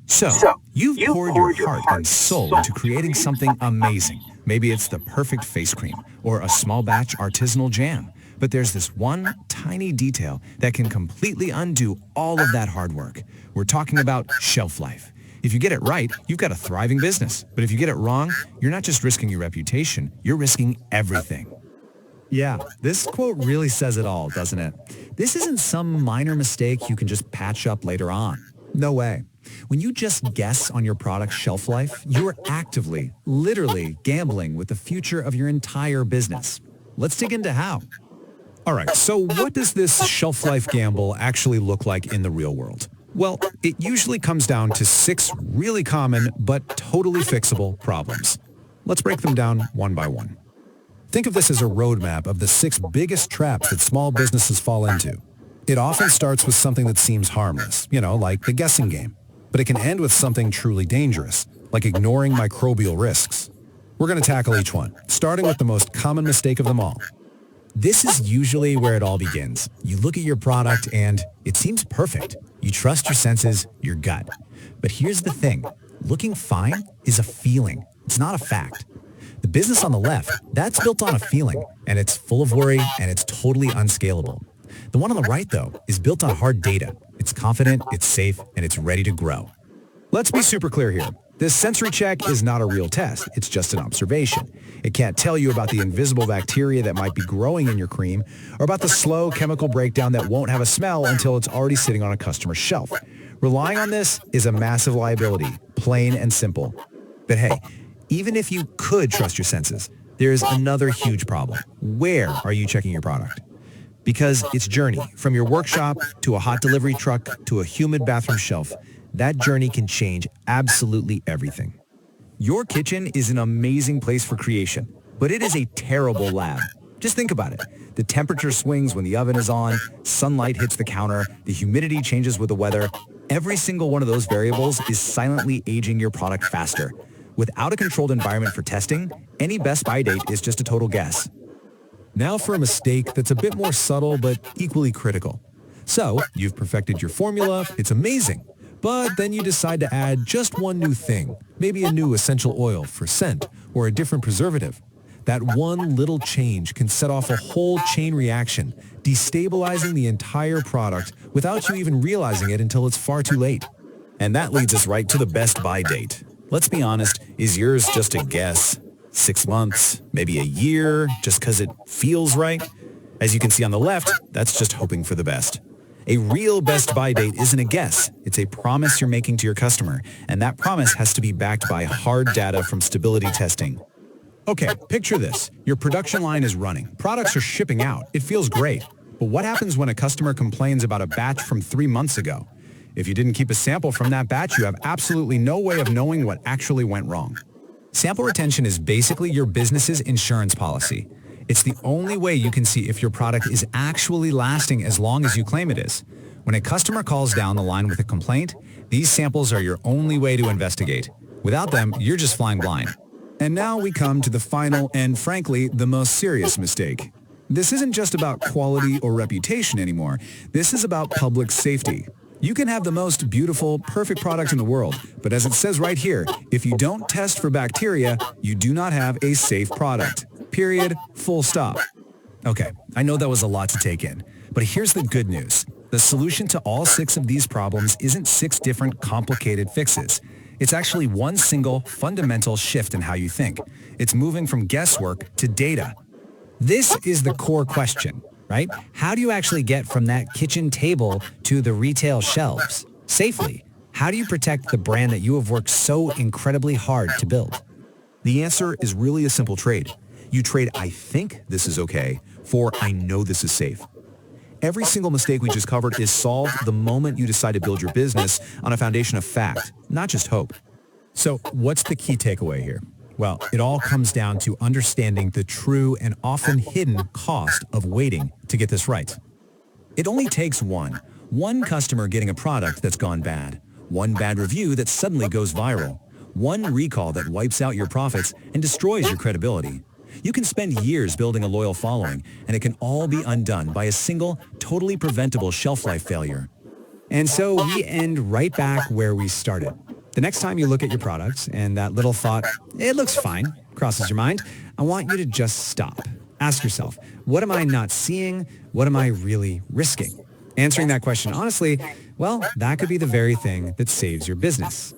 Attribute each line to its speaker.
Speaker 1: So, you've poured your heart and soul into creating something amazing. Maybe it's the perfect face cream or a small batch artisanal jam. But there's this one tiny detail that can completely undo all of that hard work. We're talking about shelf life. If you get it right, you've got a thriving business. But if you get it wrong, you're not just risking your reputation, you're risking everything.
Speaker 2: Yeah, this quote really says it all, doesn't it? This isn't some minor mistake you can just patch up later on. No way. When you just guess on your product's shelf life, you are actively, literally gambling with the future of your entire business. Let's dig into how.
Speaker 3: All right, so what does this shelf life gamble actually look like in the real world? Well, it usually comes down to 6 really common but totally fixable problems. Let's break them down one by one. Think of this as a roadmap of the 6 biggest traps that small businesses fall into. It often starts with something that seems harmless, like the guessing game. But it can end with something truly dangerous, like ignoring microbial risks. We're going to tackle each one, starting with the most common mistake of them all.
Speaker 2: This is usually where it all begins. You look at your product and it seems perfect. You trust your senses, your gut. But here's the thing. Looking fine is a feeling. It's not a fact. The business on the left, that's built on a feeling, and it's full of worry, and it's totally unscalable. The one on the right, though, is built on hard data. It's confident, it's safe, and it's ready to grow.
Speaker 3: Let's be super clear here. This sensory check is not a real test. It's just an observation. It can't tell you about the invisible bacteria that might be growing in your cream or about the slow chemical breakdown that won't have a smell until it's already sitting on a customer's shelf. Relying on this is a massive liability, plain and simple. But hey, even if you could trust your senses, there's another huge problem. Where are you checking your product? Because its journey, from your workshop to a hot delivery truck to a humid bathroom shelf, that journey can change absolutely everything. Your kitchen is an amazing place for creation, but it is a terrible lab. Just think about it. The temperature swings when the oven is on, sunlight hits the counter, the humidity changes with the weather. Every single one of those variables is silently aging your product faster. Without a controlled environment for testing, any best buy date is just a total guess. Now for a mistake that's a bit more subtle but equally critical. So, you've perfected your formula, it's amazing. But then you decide to add just one new thing, maybe a new essential oil for scent or a different preservative. That one little change can set off a whole chain reaction, destabilizing the entire product without you even realizing it until it's far too late.
Speaker 4: And that leads us right to the best buy date. Let's be honest, is yours just a guess? 6 months, maybe a year, just because it feels right? As you can see on the left, that's just hoping for the best. A real best buy date isn't a guess. It's a promise you're making to your customer, and that promise has to be backed by hard data from stability testing.
Speaker 3: Okay, picture this. Your production line is running. Products are shipping out. It feels great. But what happens when a customer complains about a batch from 3 months ago? If you didn't keep a sample from that batch, you have absolutely no way of knowing what actually went wrong.
Speaker 2: Sample retention is basically your business's insurance policy. It's the only way you can see if your product is actually lasting as long as you claim it is. When a customer calls down the line with a complaint, these samples are your only way to investigate. Without them, you're just flying blind.
Speaker 3: And now we come to the final and, frankly, the most serious mistake. This isn't just about quality or reputation anymore. This is about public safety. You can have the most beautiful, perfect product in the world, but as it says right here, if you don't test for bacteria, you do not have a safe product. Period. Full stop.
Speaker 2: Okay, I know that was a lot to take in, but here's the good news. The solution to all 6 of these problems isn't 6 different complicated fixes. It's actually one single fundamental shift in how you think. It's moving from guesswork to data. This is the core question, right? How do you actually get from that kitchen table to the retail shelves safely? How do you protect the brand that you have worked so incredibly hard to build?
Speaker 3: The answer is really a simple trade. You trade "I think this is okay" for "I know this is safe." Every single mistake we just covered is solved the moment you decide to build your business on a foundation of fact, not just hope.
Speaker 2: So what's the key takeaway here? Well, it all comes down to understanding the true and often hidden cost of waiting to get this right. It only takes one customer getting a product that's gone bad, one bad review that suddenly goes viral, one recall that wipes out your profits and destroys your credibility. You can spend years building a loyal following, and it can all be undone by a single, totally preventable shelf life failure. And so we end right back where we started. The next time you look at your products and that little thought, it looks fine, crosses your mind, I want you to just stop. Ask yourself, what am I not seeing? What am I really risking? Answering that question honestly, well, that could be the very thing that saves your business.